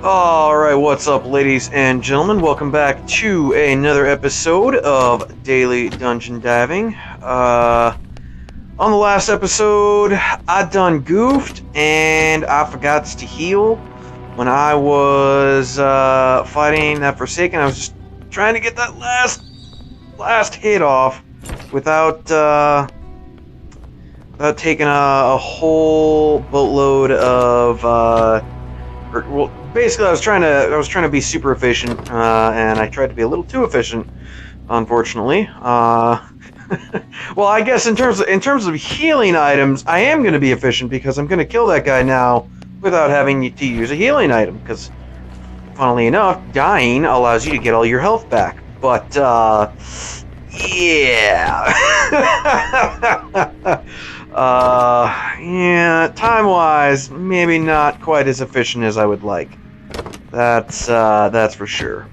Alright, what's up, ladies and gentlemen? Welcome back to another episode of Daily Dungeon Diving. On the last episode, I done goofed and I forgot to heal when I was fighting that Forsaken. I was just trying to get that last hit off without taking a whole boatload of basically, I was trying to be super efficient, and I tried to be a little too efficient, unfortunately. Well, I guess in terms of healing items, I am going to be efficient because I'm going to kill that guy now without having to use a healing item. Because, funnily enough, dying allows you to get all your health back. But yeah. Yeah, time-wise, maybe not quite as efficient as I would like. That's for sure.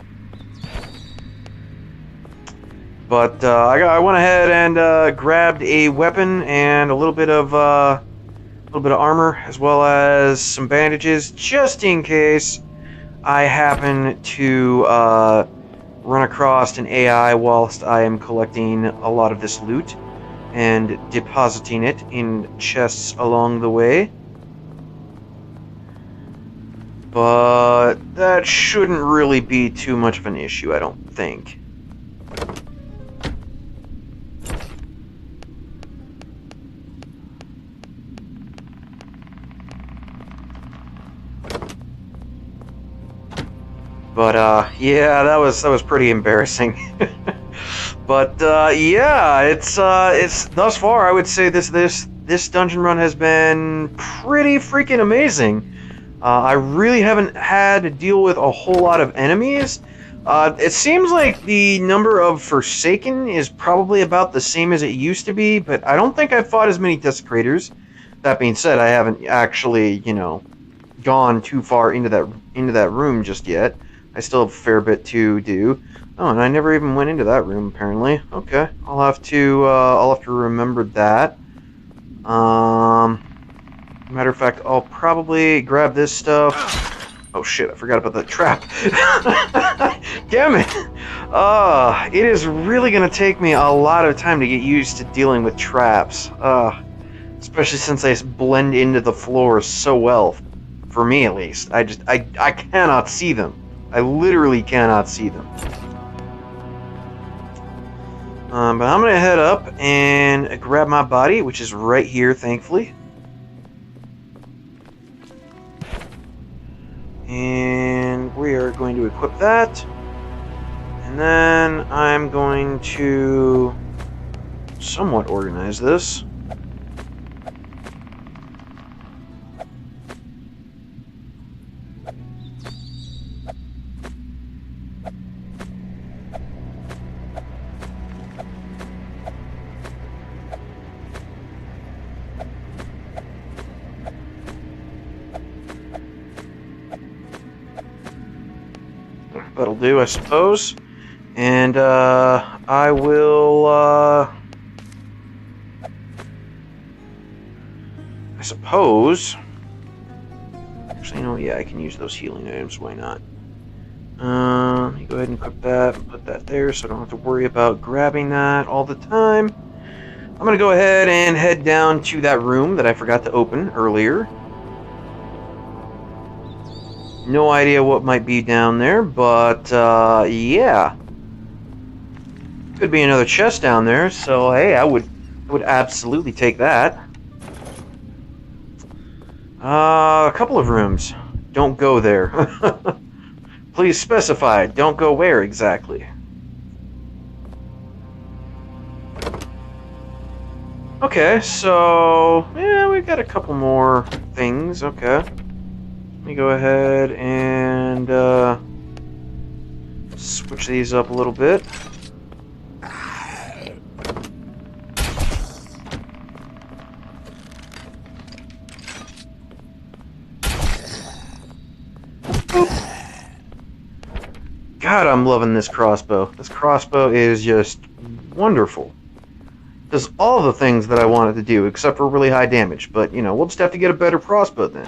But I went ahead and grabbed a weapon and a little bit of armor, as well as some bandages, just in case I happen to run across an AI whilst I am collecting a lot of this loot and depositing it in chests along the way. But that shouldn't really be too much of an issue, I don't think. But yeah, that was pretty embarrassing. But yeah, it's thus far I would say this dungeon run has been pretty freaking amazing. I really haven't had to deal with a whole lot of enemies. It seems like the number of Forsaken is probably about the same as it used to be, but I don't think I've fought as many Desecrators. That being said, I haven't actually, gone too far into that room just yet. I still have a fair bit to do. Oh, and I never even went into that room, apparently. Okay, I'll have to remember that. Matter of fact, I'll probably grab this stuff. Oh shit, I forgot about that trap. Damn it! It is really gonna take me a lot of time to get used to dealing with traps. Especially since they blend into the floor so well. For me, at least. I cannot see them. I literally cannot see them. But I'm gonna head up and grab my body, which is right here, thankfully. And we are going to equip that. And then I'm going to somewhat organize this. That'll do, I suppose. And I will, I suppose. Actually, yeah, I can use those healing items. Why not? Let me go ahead and equip that and put that there, so I don't have to worry about grabbing that all the time. I'm gonna go ahead and head down to that room that I forgot to open earlier. No idea what might be down there, but yeah. Could be another chest down there, so hey, I would absolutely take that. A couple of rooms. Don't go there. Please specify. Don't go where exactly. Okay, so yeah, we've got a couple more things. Okay. Let me go ahead and switch these up a little bit. God, I'm loving this crossbow. This crossbow is just wonderful. Does all the things that I wanted to do, except for really high damage. But, we'll just have to get a better crossbow then.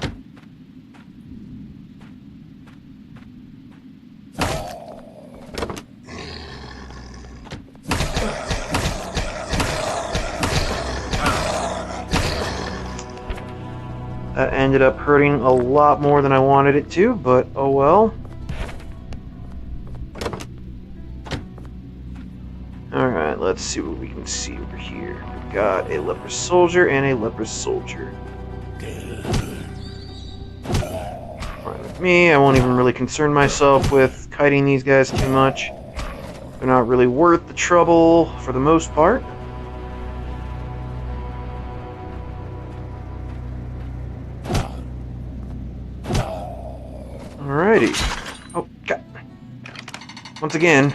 That ended up hurting a lot more than I wanted it to, but oh well. Alright, let's see what we can see over here. We've got a leprous soldier and a leprous soldier. Fine with me, I won't even really concern myself with kiting these guys too much. They're not really worth the trouble for the most part. Alrighty. Oh, God. Once again...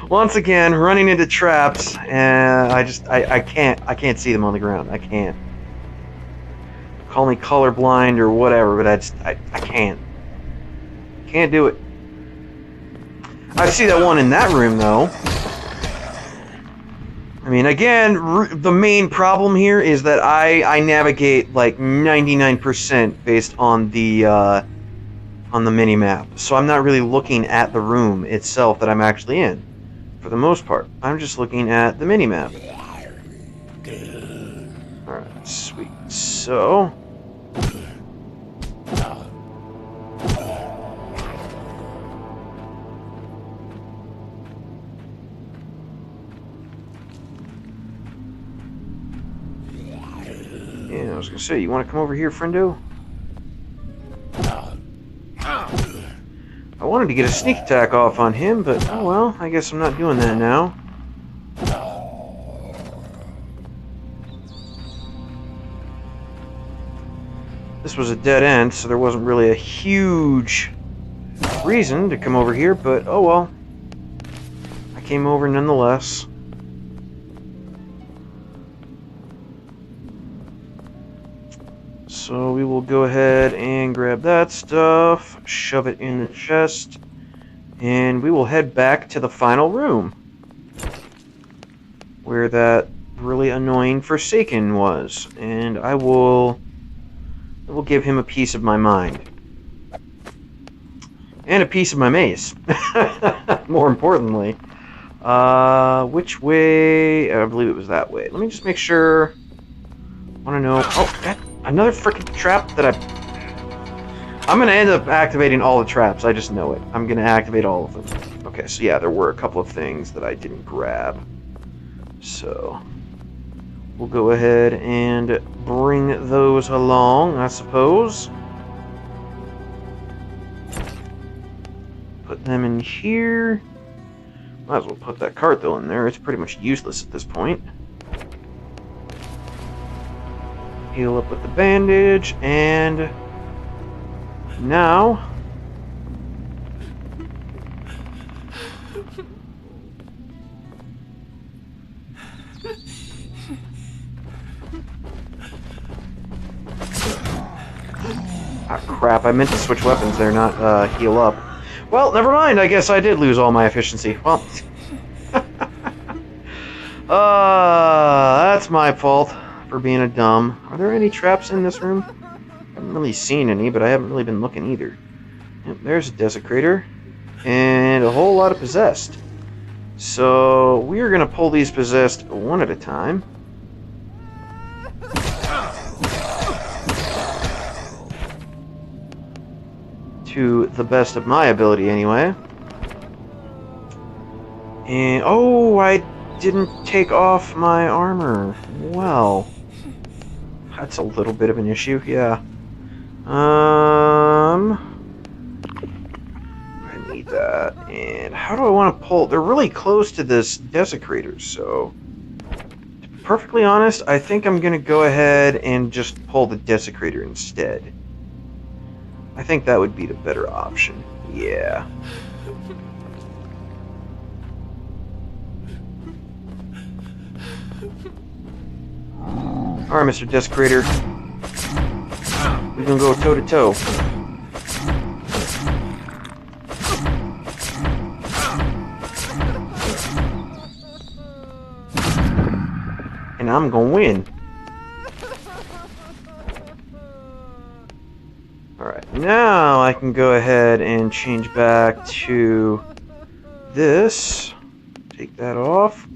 Once again, running into traps, and I can't see them on the ground. I can't. Call me colorblind or whatever, but I can't. Can't do it. I see that one in that room, though. I mean, again, the main problem here is that I navigate like 99% based on the mini-map. So I'm not really looking at the room itself that I'm actually in, for the most part. I'm just looking at the mini-map. Alright, sweet. So... yeah, I was gonna say, you wanna come over here, friendo? I wanted to get a sneak attack off on him, but oh well, I guess I'm not doing that now. This was a dead end, so there wasn't really a huge reason to come over here, but oh well. I came over nonetheless. So we will go ahead and grab that stuff, shove it in the chest, and we will head back to the final room, where that really annoying Forsaken was, and I will give him a piece of my mind. And a piece of my mace, more importantly. Which way? I believe it was that way. Let me just make sure. I want to know. Oh, God. Another freaking trap that I'm going to end up activating all the traps. I just know it. I'm going to activate all of them. Okay, so yeah, there were a couple of things that I didn't grab. So, we'll go ahead and bring those along, I suppose. Put them in here. Might as well put that cart, though, in there. It's pretty much useless at this point. Heal up with the bandage, and now ah, crap, I meant to switch weapons there, not heal up. Well, never mind, I guess I did lose all my efficiency. Well, that's my fault for being a dumb. Are there any traps in this room? I haven't really seen any, but I haven't really been looking either. Yep, there's a Desecrator. And a whole lot of Possessed. So, we are going to pull these Possessed one at a time. To the best of my ability, anyway. And, oh, I didn't take off my armor. Well... that's a little bit of an issue, yeah. I need that. And how do I want to pull? They're really close to this Desecrator, so... to be perfectly honest, I think I'm going to go ahead and just pull the Desecrator instead. I think that would be the better option. Yeah. Alright, Mr. Desecrator. We're gonna go toe to toe. And I'm gonna win. Alright, now I can go ahead and change back to this. Take that off.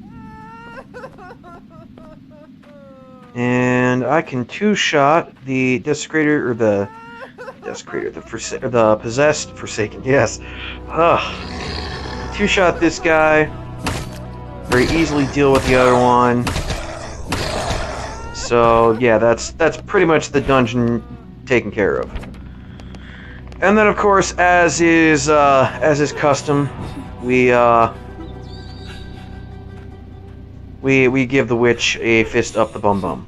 And I can two-shot the Desecrator, or the Possessed Forsaken, yes. Two-shot this guy. Very easily deal with the other one. So, yeah, that's pretty much the dungeon taken care of. And then, of course, as is custom, we give the witch a fist up the bum bum.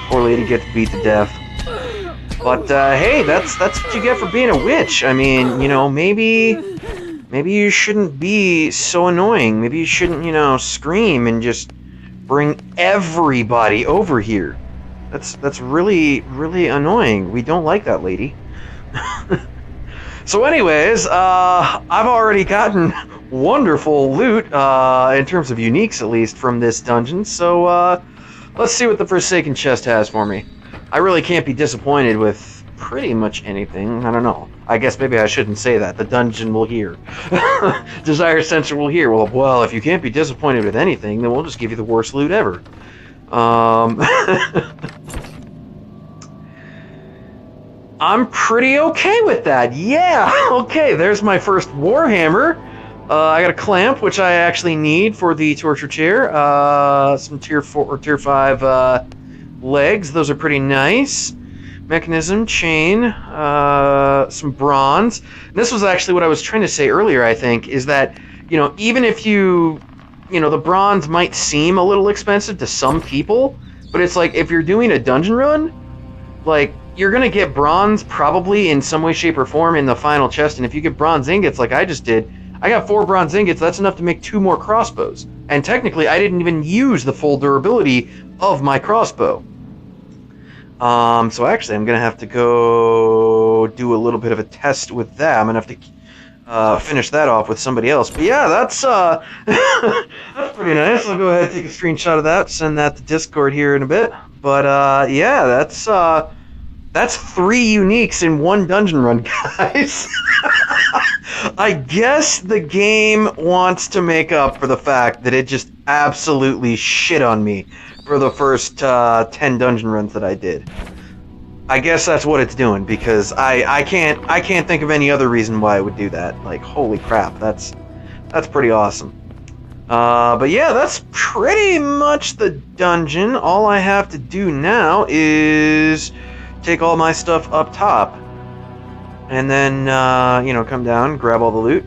Poor lady gets beat to death. But hey, that's what you get for being a witch. I mean, you know, maybe you shouldn't be so annoying. Maybe you shouldn't, you know, scream and just bring everybody over here. That's really, really annoying. We don't like that lady. So anyways, I've already gotten wonderful loot, in terms of uniques at least, from this dungeon. So let's see what the Forsaken chest has for me. I really can't be disappointed with pretty much anything. I don't know. I guess maybe I shouldn't say that. The dungeon will hear. Desire Sensor will hear. Well, if you can't be disappointed with anything, then we'll just give you the worst loot ever. I'm pretty okay with that. Yeah, okay, there's my first Warhammer. I got a clamp, which I actually need for the torture chair. Some tier 4 or tier 5 legs. Those are pretty nice. Mechanism, chain, some bronze. And this was actually what I was trying to say earlier, I think, is that, you know, even if you know, the bronze might seem a little expensive to some people, but it's like, if you're doing a dungeon run, like, you're going to get bronze probably in some way, shape, or form in the final chest, and if you get bronze ingots like I just did, I got 4 bronze ingots, that's enough to make 2 more crossbows. And technically, I didn't even use the full durability of my crossbow. So actually, I'm going to have to go do a little bit of a test with that. I'm going to have to finish that off with somebody else. But yeah, that's that's pretty nice. I'll go ahead and take a screenshot of that, send that to Discord here in a bit. But yeah, that's 3 uniques in one dungeon run, guys. I guess the game wants to make up for the fact that it just absolutely shit on me for the first 10 dungeon runs that I did. I guess that's what it's doing, because I can't think of any other reason why it would do that. Like, holy crap, that's pretty awesome. But yeah, that's pretty much the dungeon. All I have to do now is take all my stuff up top, and then you know, come down, grab all the loot,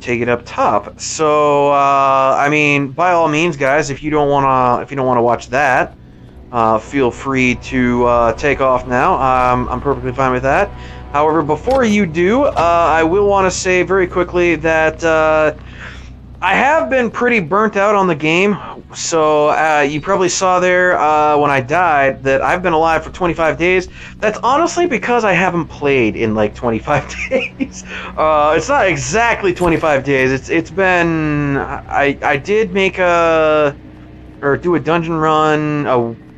take it up top. So I mean, by all means, guys, if you don't wanna watch that, feel free to take off now. I'm perfectly fine with that. However, before you do, I will want to say very quickly that I have been pretty burnt out on the game. So you probably saw there when I died that I've been alive for 25 days. That's honestly because I haven't played in like 25 days. It's not exactly 25 days. It's been, I did make do a dungeon run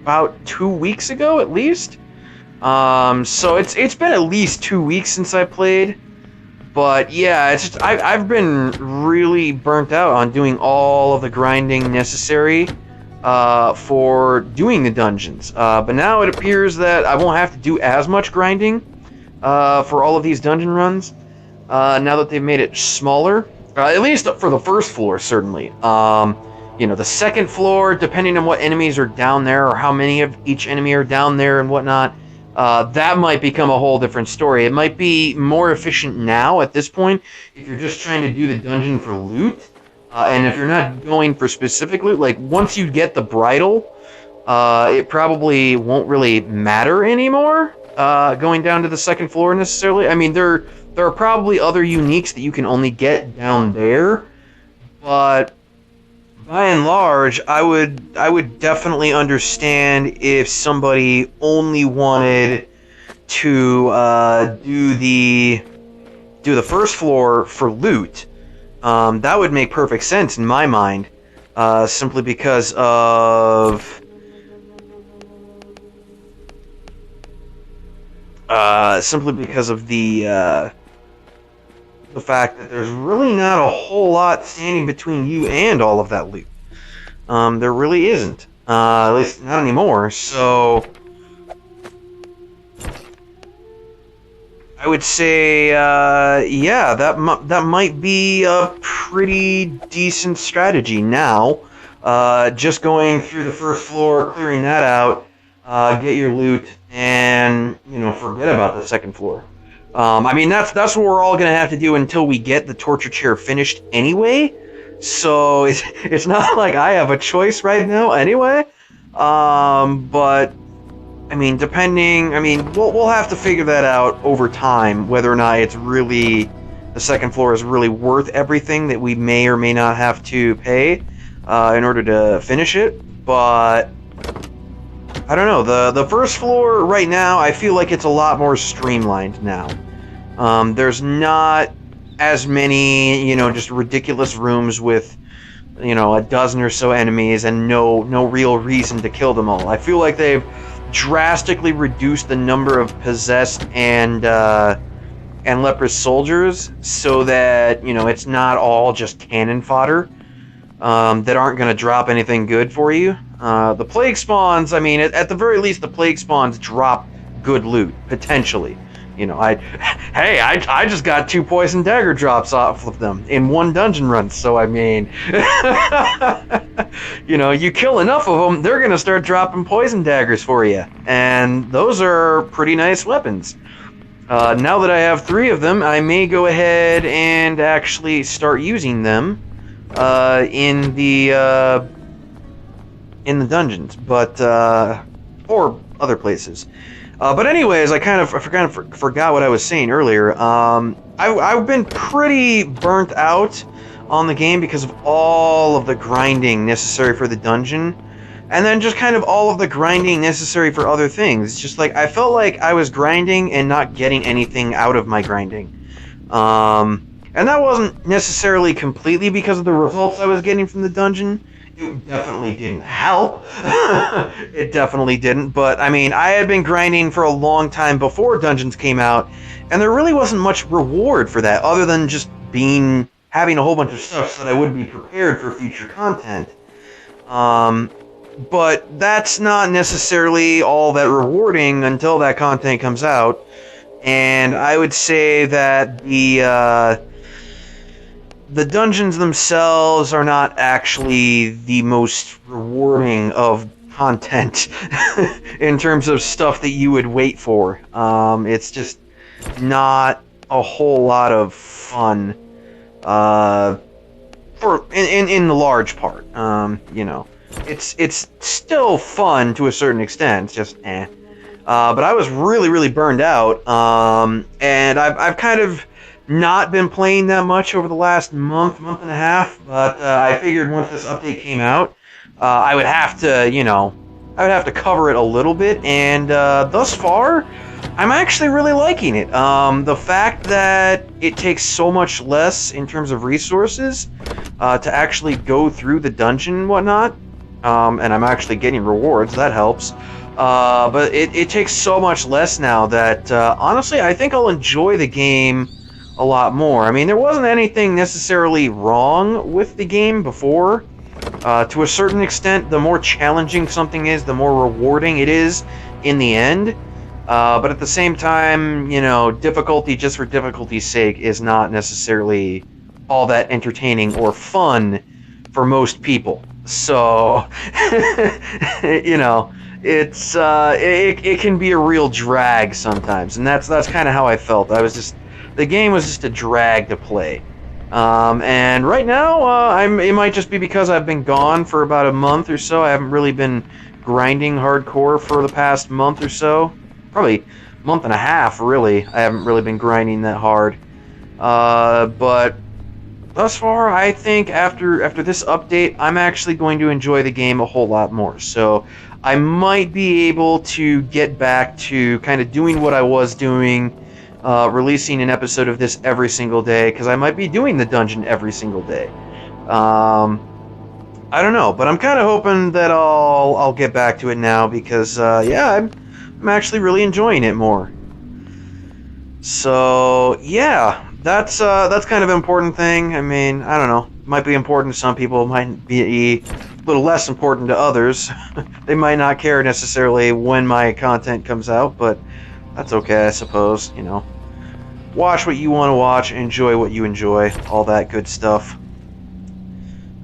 about 2 weeks ago at least. So it's been at least 2 weeks since I played. But yeah, it's just, I've been really burnt out on doing all of the grinding necessary for doing the dungeons. But now it appears that I won't have to do as much grinding for all of these dungeon runs now that they've made it smaller. At least for the first floor, certainly. You know, the second floor, depending on what enemies are down there or how many of each enemy are down there and whatnot, that might become a whole different story. It might be more efficient now at this point if you're just trying to do the dungeon for loot. And if you're not going for specific loot, like once you get the bridle, it probably won't really matter anymore going down to the second floor necessarily. I mean, there are probably other uniques that you can only get down there, but by and large, I would definitely understand if somebody only wanted to do the first floor for loot. That would make perfect sense in my mind, simply because of the fact that there's really not a whole lot standing between you and all of that loot. There really isn't. At least not anymore, so I would say, yeah, that might be a pretty decent strategy now. Just going through the first floor, clearing that out, get your loot, and, you know, forget about the second floor. I mean, that's what we're all gonna have to do until we get the torture chair finished anyway. So it's not like I have a choice right now anyway. But I mean, we'll have to figure that out over time, whether or not it's really, the second floor is really worth everything that we may or may not have to pay in order to finish it. But I don't know, the first floor right now, I feel like it's a lot more streamlined now. There's not as many, you know, just ridiculous rooms with, you know, a dozen or so enemies and no real reason to kill them all. I feel like they've drastically reduced the number of possessed and leprous soldiers so that, you know, it's not all just cannon fodder that aren't going to drop anything good for you. The plague spawns, I mean, at the very least, the plague spawns drop good loot, potentially. You know, I just got 2 poison dagger drops off of them in one dungeon run, so I mean, you know, you kill enough of them, they're gonna start dropping poison daggers for you, and those are pretty nice weapons. Now that I have 3 of them, I may go ahead and actually start using them in the dungeons, but or other places. But anyways, I kind of forgot what I was saying earlier. I've been pretty burnt out on the game because of all of the grinding necessary for the dungeon, and then just kind of all of the grinding necessary for other things. It's just like I felt like I was grinding and not getting anything out of my grinding. And that wasn't necessarily completely because of the results I was getting from the dungeon. It definitely didn't help. It definitely didn't, but I mean, I had been grinding for a long time before Dungeons came out, and there really wasn't much reward for that, other than just having a whole bunch of stuff so that I would be prepared for future content. But that's not necessarily all that rewarding until that content comes out, and I would say that the dungeons themselves are not actually the most rewarding of content in terms of stuff that you would wait for. It's just not a whole lot of fun in the large part. You know, it's still fun to a certain extent. It's just but I was really burned out, and I've kind of not been playing that much over the last month and a half, but I figured once this update came out, I would have to cover it a little bit, and thus far, I'm actually really liking it. The fact that it takes so much less in terms of resources to actually go through the dungeon and whatnot, and I'm actually getting rewards, that helps. But it takes so much less now that, honestly, I think I'll enjoy the game a lot more. I mean, there wasn't anything necessarily wrong with the game before. To a certain extent, the more challenging something is, the more rewarding it is in the end. But at the same time, you know, difficulty just for difficulty's sake is not necessarily all that entertaining or fun for most people. So, you know, it's it can be a real drag sometimes, and that's kind of how I felt. The game was just a drag to play. And right now, it might just be because I've been gone for about a month or so. I haven't really been grinding hardcore for the past month or so. Probably a month and a half, really. I haven't really been grinding that hard. But thus far, I think after this update, I'm actually going to enjoy the game a whole lot more. So I might be able to get back to kind of doing what I was doing, releasing an episode of this every single day, because I might be doing the dungeon every single day. I don't know, but I'm kind of hoping that I'll get back to it now, because yeah, I'm actually really enjoying it more. So yeah, that's kind of an important thing. I mean, I don't know. Might be important to some people. Might be a little less important to others. They might not care necessarily when my content comes out, but that's okay, I suppose. You know, watch what you want to watch, enjoy what you enjoy, all that good stuff.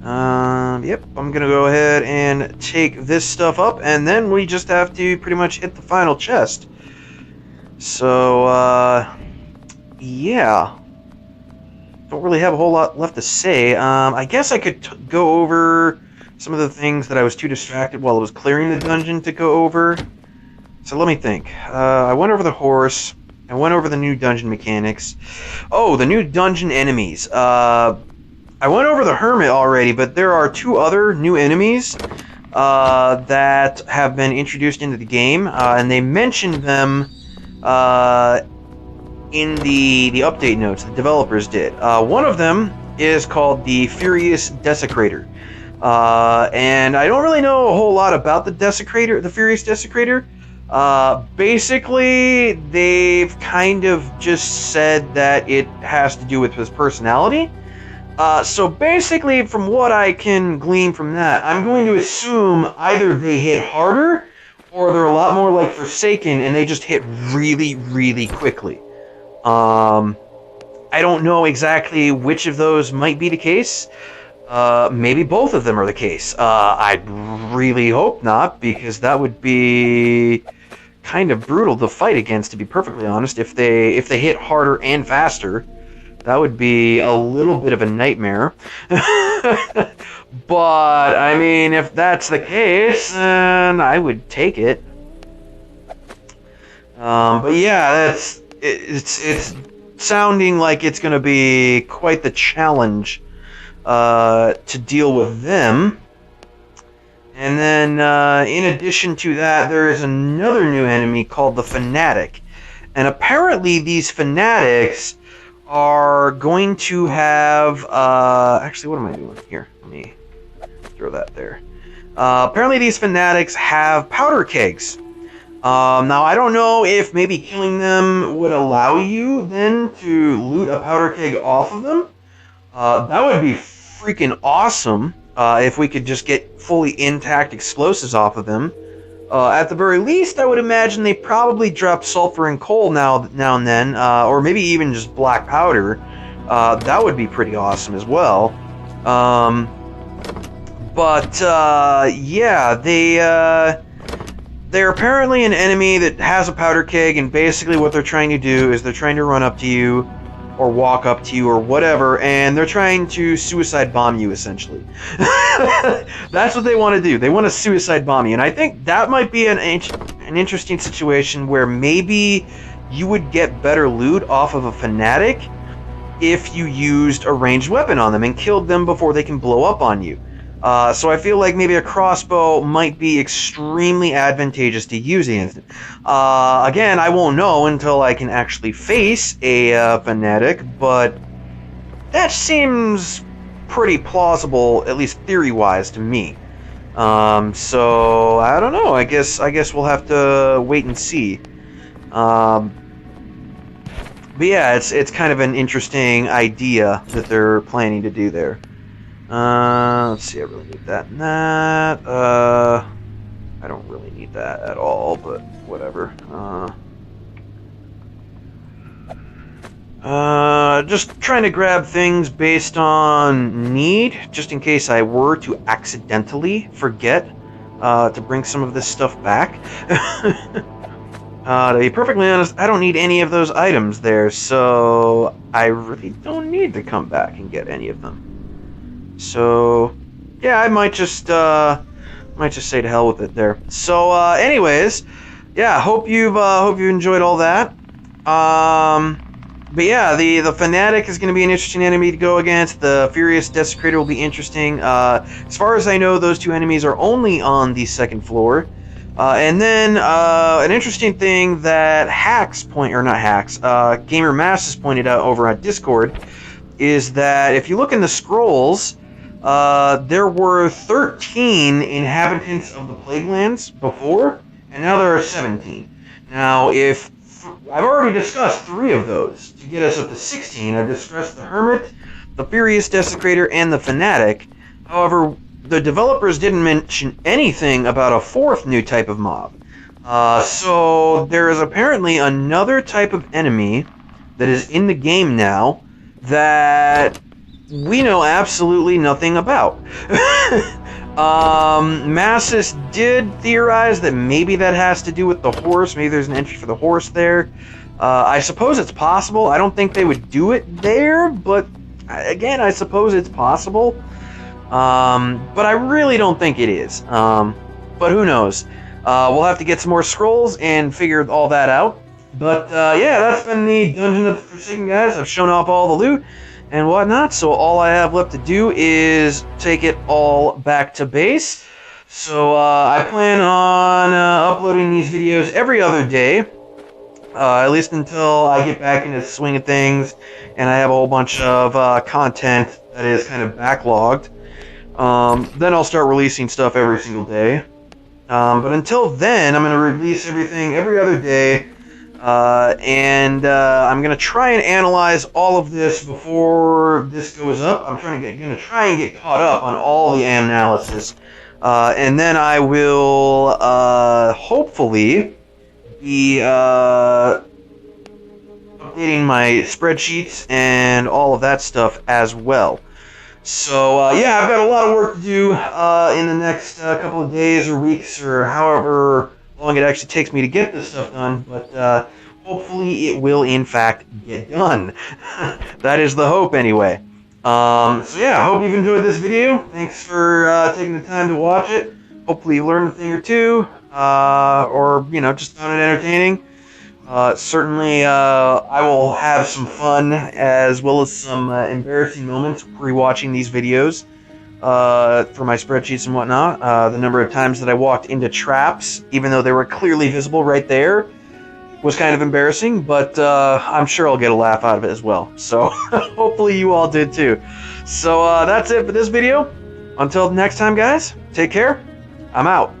Yep, I'm gonna go ahead and take this stuff up, and then we just have to pretty much hit the final chest. So, yeah. Don't really have a whole lot left to say. I guess I could go over some of the things that I was too distracted while I was clearing the dungeon to go over. So let me think. I went over the horse. I went over the new dungeon mechanics. Oh, the new dungeon enemies. I went over the hermit already, but there are 2 other new enemies that have been introduced into the game, and they mentioned them in the update notes. The developers did. One of them is called the Furious Desecrator, and I don't really know a whole lot about the Furious Desecrator. Basically, they've kind of just said that it has to do with his personality. So basically, from what I can glean from that, I'm going to assume either they hit harder, or they're a lot more like Forsaken, and they just hit really, really quickly. I don't know exactly which of those might be the case. Maybe both of them are the case. I really hope not, because that would be kind of brutal to fight against, to be perfectly honest. If they hit harder and faster, that would be a little bit of a nightmare. But, I mean, if that's the case, then I would take it. But yeah, it's sounding like it's going to be quite the challenge to deal with them. And then, in addition to that, there is another new enemy called the Fanatic. And apparently these Fanatics are going to have... actually, what am I doing here? Let me throw that there. Apparently these Fanatics have powder kegs. Now, I don't know if maybe killing them would allow you then to loot a powder keg off of them. That would be freaking awesome if we could just get fully intact explosives off of them. At the very least, I would imagine they probably drop sulfur and coal now and then, or maybe even just black powder. That would be pretty awesome as well. Yeah, they're apparently an enemy that has a powder keg, and basically what they're trying to do is they're trying to run up to you, or walk up to you, or whatever, and they're trying to suicide bomb you, essentially. That's what they want to do. They want to suicide bomb you, and I think that might be an interesting situation where maybe you would get better loot off of a Fanatic if you used a ranged weapon on them and killed them before they can blow up on you. So I feel like maybe a crossbow might be extremely advantageous to using. Again, I won't know until I can actually face a Fanatic, but that seems pretty plausible, at least theory-wise, to me. So I don't know. I guess we'll have to wait and see. But yeah, it's kind of an interesting idea that they're planning to do there. Let's see, I really need that and that. I don't really need that at all, but whatever. Just trying to grab things based on need, just in case I were to accidentally forget to bring some of this stuff back. To be perfectly honest, I don't need any of those items there, so I really don't need to come back and get any of them. So, yeah, I might just say to hell with it there. So, anyways, yeah, hope you've enjoyed all that. But yeah, the Fanatic is going to be an interesting enemy to go against. The Furious Desecrator will be interesting. As far as I know, those 2 enemies are only on the 2nd floor. And then an interesting thing that Gamer Masses pointed out over on Discord is that if you look in the scrolls, there were 13 inhabitants of the Plaguelands before, and now there are 17. Now, if I've already discussed 3 of those. To get us up to 16, I've discussed the Hermit, the Furious Desecrator, and the Fanatic. However, the developers didn't mention anything about a 4th new type of mob. So there is apparently another type of enemy that is in the game now that we know absolutely nothing about. Massis did theorize that maybe that has to do with the horse. Maybe there's an entry for the horse there. I suppose it's possible. I don't think they would do it there, but again, I suppose it's possible. But I really don't think it is. But who knows? We'll have to get some more scrolls and figure all that out. But yeah, that's been the Dungeon of the Forsaken, guys. I've shown off all the loot and whatnot, so all I have left to do is take it all back to base. So I plan on uploading these videos every other day, at least until I get back into the swing of things and I have a whole bunch of content that is kind of backlogged. Then I'll start releasing stuff every single day. But until then, I'm going to release everything every other day. And I'm going to try and analyze all of this before this goes up. I'm going to try and get caught up on all the analysis. And then I will hopefully be updating my spreadsheets and all of that stuff as well. So, yeah, I've got a lot of work to do in the next couple of days or weeks or however long it actually takes me to get this stuff done, but hopefully it will, in fact, get done. That is the hope, anyway. So, yeah, I hope you've enjoyed this video. Thanks for taking the time to watch it. Hopefully you learned a thing or two, or, you know, just found it entertaining. Certainly, I will have some fun as well as some embarrassing moments rewatching these videos for my spreadsheets and whatnot. The number of times that I walked into traps, even though they were clearly visible right there, was kind of embarrassing, but I'm sure I'll get a laugh out of it as well. So hopefully you all did too. So that's it for this video. Until next time, guys, take care. I'm out.